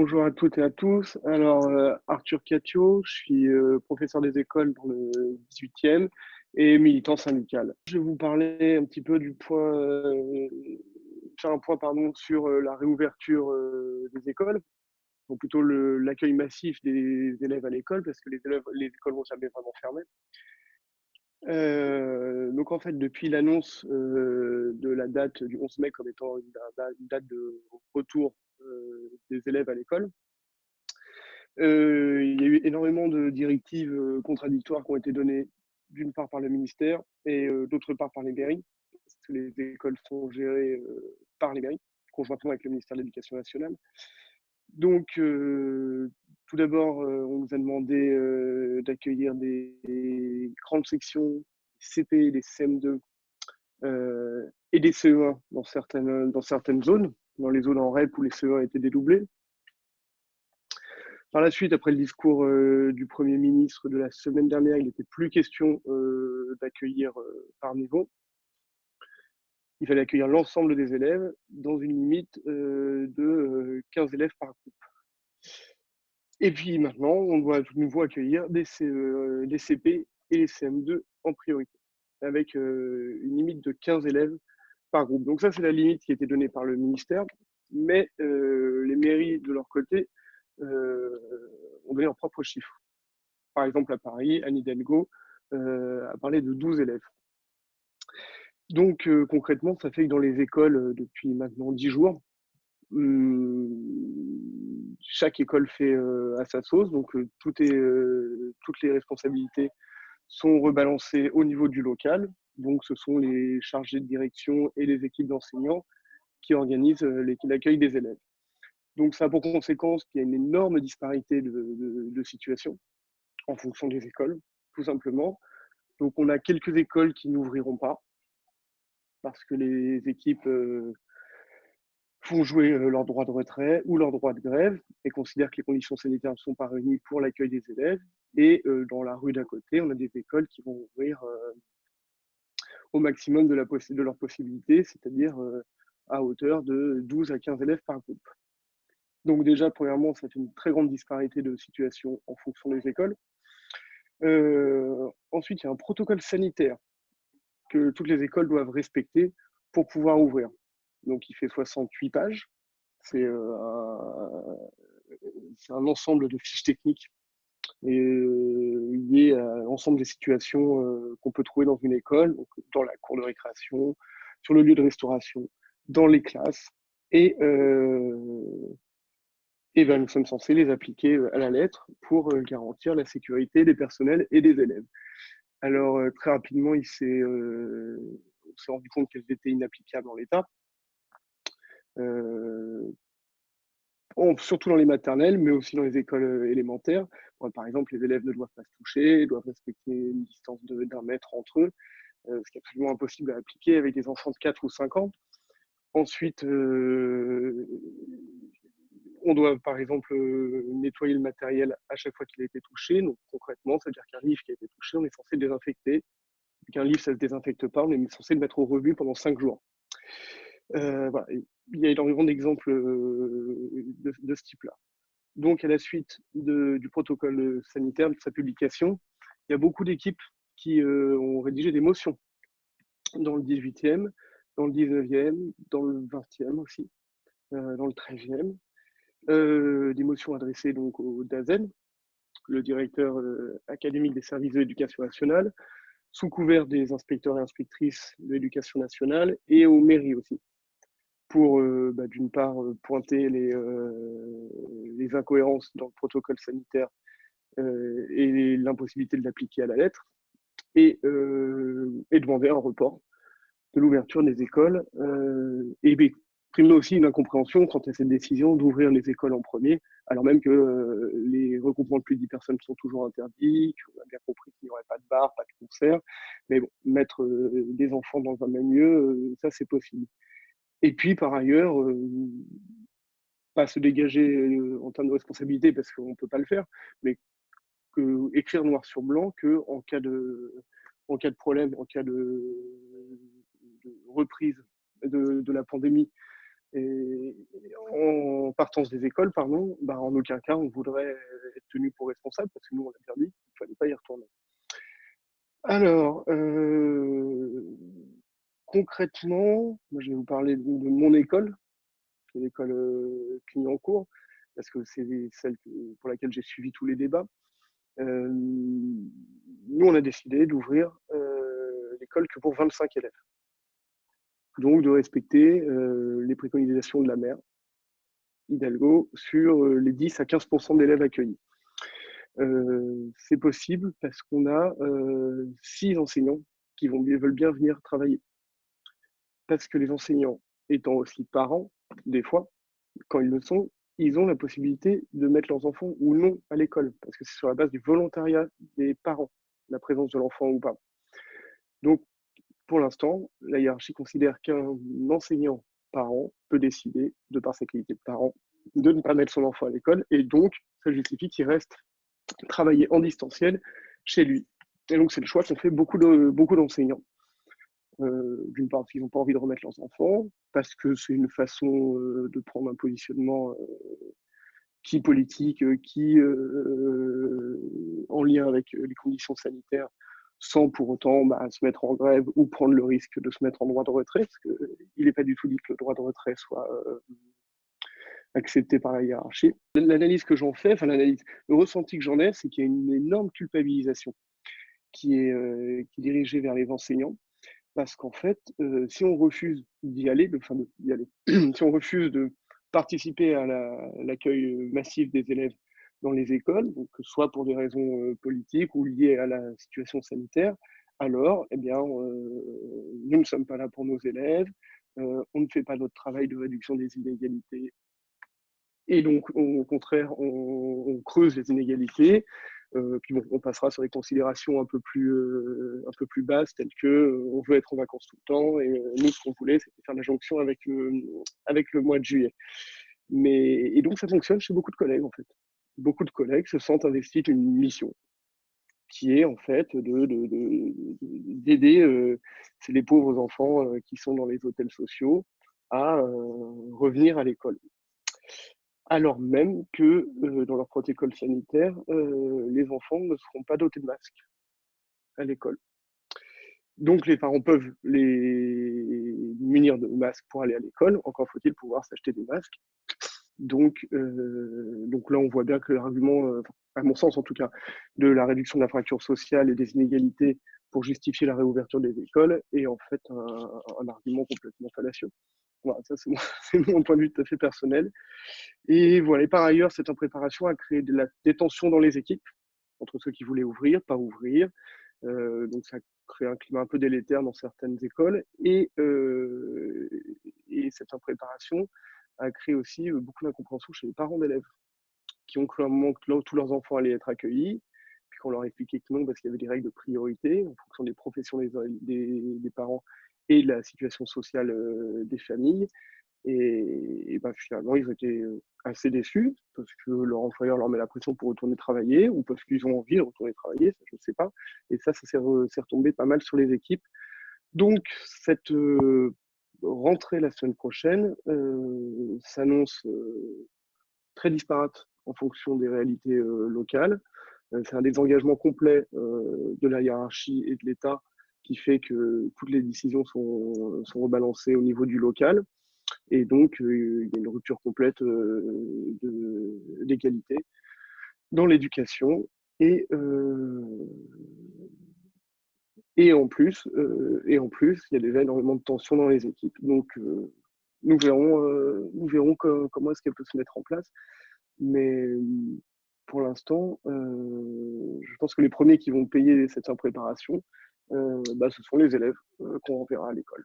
Bonjour à toutes et à tous. Alors, Arthur Catio, je suis professeur des écoles dans le 18e et militant syndical. Je vais vous parler un petit peu faire un point pardon, sur la réouverture des écoles, ou plutôt l'accueil massif des élèves à l'école, parce que les écoles vont jamais vraiment fermer. Donc en fait, depuis l'annonce de la date du 11 mai comme étant une date de retour des élèves à l'école, il y a eu énormément de directives contradictoires qui ont été données d'une part par le ministère et d'autre part par les mairies, parce que les écoles sont gérées par les mairies, conjointement avec le ministère de l'Éducation nationale. Donc, tout d'abord, on nous a demandé d'accueillir des grandes sections CP, des CM2 et des CE1 dans certaines zones, dans les zones en REP où les CE1 étaient dédoublés. Par la suite, après le discours du Premier ministre de la semaine dernière, il n'était plus question d'accueillir par niveau. Il fallait accueillir l'ensemble des élèves dans une limite de 15 élèves par groupe. Et puis maintenant, on doit de nouveau accueillir des CP et les CM2 en priorité, avec une limite de 15 élèves par groupe. Donc ça, c'est la limite qui a été donnée par le ministère, mais les mairies, de leur côté, ont donné leurs propres chiffres. Par exemple, à Paris, Anne Hidalgo a parlé de 12 élèves. Donc, concrètement, ça fait que dans les écoles, depuis maintenant 10 jours, chaque école fait à sa sauce. Donc, toutes les responsabilités sont rebalancées au niveau du local. Donc, ce sont les chargés de direction et les équipes d'enseignants qui organisent l'accueil des élèves. Donc, ça a pour conséquence qu'il y a une énorme disparité de situation en fonction des écoles, tout simplement. Donc, on a quelques écoles qui n'ouvriront pas parce que les équipes font jouer leur droit de retrait ou leur droit de grève et considèrent que les conditions sanitaires ne sont pas réunies pour l'accueil des élèves. Et dans la rue d'à côté, on a des écoles qui vont ouvrir au maximum de leurs possibilités, c'est-à-dire à hauteur de 12 à 15 élèves par groupe. Donc déjà, premièrement, ça fait une très grande disparité de situation en fonction des écoles. Ensuite, il y a un protocole sanitaire que toutes les écoles doivent respecter pour pouvoir ouvrir. Donc il fait 68 pages. C'est un ensemble de fiches techniques et liées à l'ensemble des situations qu'on peut trouver dans une école, donc dans la cour de récréation, sur le lieu de restauration, dans les classes. Et, et ben, nous sommes censés les appliquer à la lettre pour garantir la sécurité des personnels et des élèves. Alors, très rapidement, on s'est rendu compte qu'elles étaient inapplicables en l'état. Surtout dans les maternelles, mais aussi dans les écoles élémentaires. Par exemple, les élèves ne doivent pas se toucher, doivent respecter une distance d'1 mètre entre eux, ce qui est absolument impossible à appliquer avec des enfants de 4 ou 5 ans. Ensuite, on doit par exemple nettoyer le matériel à chaque fois qu'il a été touché. Donc concrètement, ça veut dire qu'un livre qui a été touché, on est censé le désinfecter. Qu'un livre, ça ne se désinfecte pas, on est censé le mettre au rebut pendant 5 jours. Voilà. Il y a énormément d'exemples de ce type-là. Donc, à la suite du protocole sanitaire, de sa publication, il y a beaucoup d'équipes qui ont rédigé des motions dans le 18e, dans le 19e, dans le 20e aussi, dans le 13e. Des motions adressées donc au DAZEN, le directeur académique des services de l'éducation nationale, sous couvert des inspecteurs et inspectrices de l'éducation nationale, et aux mairies aussi, pour d'une part pointer les incohérences dans le protocole sanitaire et l'impossibilité de l'appliquer à la lettre, et demander un report de l'ouverture des écoles, et exprimer aussi une incompréhension quant à cette décision d'ouvrir les écoles en premier, alors même que les regroupements de plus de 10 personnes sont toujours interdits, qu'on a bien compris qu'il n'y aurait pas de bar, pas de concert, mais bon, mettre des enfants dans un même lieu, ça c'est possible. Et puis par ailleurs, pas se dégager en termes de responsabilité parce qu'on ne peut pas le faire, mais écrire noir sur blanc que en cas de problème, en cas de reprise de la pandémie Et en partance des écoles, pardon, bah, en aucun cas on voudrait être tenu pour responsable parce que nous on a bien dit qu'il ne fallait pas y retourner. Alors, concrètement, moi je vais vous parler de mon école, qui est l'école Clignancourt, parce que c'est celle pour laquelle j'ai suivi tous les débats. Nous, on a décidé d'ouvrir l'école que pour 25 élèves. Donc, de respecter les préconisations de la maire Hidalgo sur les 10 à 15% d'élèves accueillis. C'est possible parce qu'on a 6 enseignants qui veulent bien venir travailler. Parce que les enseignants, étant aussi parents, des fois, quand ils le sont, ils ont la possibilité de mettre leurs enfants ou non à l'école, parce que c'est sur la base du volontariat des parents, la présence de l'enfant ou pas. Donc, pour l'instant, la hiérarchie considère qu'un enseignant parent peut décider, de par sa qualité de parent, de ne pas mettre son enfant à l'école, et donc ça justifie qu'il reste travailler en distanciel chez lui. Et donc c'est le choix qu'ont fait beaucoup d'enseignants. D'une part parce qu'ils n'ont pas envie de remettre leurs enfants, parce que c'est une façon de prendre un positionnement qui politique, qui en lien avec les conditions sanitaires, sans pour autant se mettre en grève ou prendre le risque de se mettre en droit de retrait, parce qu'il n'est pas du tout dit que le droit de retrait soit accepté par la hiérarchie. L'analyse que j'en fais, le ressenti que j'en ai, c'est qu'il y a une énorme culpabilisation qui est dirigée vers les enseignants, parce qu'en fait, si on refuse d'y aller, si on refuse de participer à l'accueil massif des élèves dans les écoles, donc soit pour des raisons politiques ou liées à la situation sanitaire, alors, eh bien, nous ne sommes pas là pour nos élèves, on ne fait pas notre travail de réduction des inégalités, et donc, au contraire, on creuse les inégalités. Puis bon, on passera sur des considérations un peu plus basses, telles que on veut être en vacances tout le temps, et nous, ce qu'on voulait, c'était faire la jonction avec le mois de juillet. Et donc, ça fonctionne chez beaucoup de collègues, en fait. Beaucoup de collègues se sentent investis d'une mission qui est, en fait, d'aider les pauvres enfants qui sont dans les hôtels sociaux à revenir à l'école. Alors même que dans leur protocole sanitaire, les enfants ne seront pas dotés de masques à l'école. Donc les parents peuvent les munir de masques pour aller à l'école, encore faut-il pouvoir s'acheter des masques. Donc là, on voit bien que l'argument, à mon sens en tout cas, de la réduction de la fracture sociale et des inégalités pour justifier la réouverture des écoles est en fait un argument complètement fallacieux. Voilà, ça c'est mon point de vue tout à fait personnel. Et voilà, et par ailleurs, cette impréparation a créé des tensions dans les équipes, entre ceux qui voulaient ouvrir, pas ouvrir. Donc ça a créé un climat un peu délétère dans certaines écoles. Et cette impréparation a créé aussi beaucoup d'incompréhension chez les parents d'élèves, qui ont cru à un moment que tous leurs enfants allaient être accueillis, puis qu'on leur expliquait que non, parce qu'il y avait des règles de priorité en fonction des professions des parents et de la situation sociale des familles. Et finalement, ils ont été assez déçus parce que leur employeur leur met la pression pour retourner travailler ou parce qu'ils ont envie de retourner travailler, ça, je ne sais pas. Et ça s'est retombé pas mal sur les équipes. Donc, cette rentrée la semaine prochaine s'annonce très disparate en fonction des réalités locales. C'est un désengagement complet de la hiérarchie et de l'État qui fait que toutes les décisions sont rebalancées au niveau du local. Et donc, il y a une rupture complète d'égalité dans l'éducation. Et, euh, et en plus, il y a déjà énormément de tensions dans les équipes. Donc, nous verrons comment est-ce qu'elle peut se mettre en place. Mais pour l'instant, je pense que les premiers qui vont payer cette impréparation, ce sont les élèves qu'on enverra à l'école.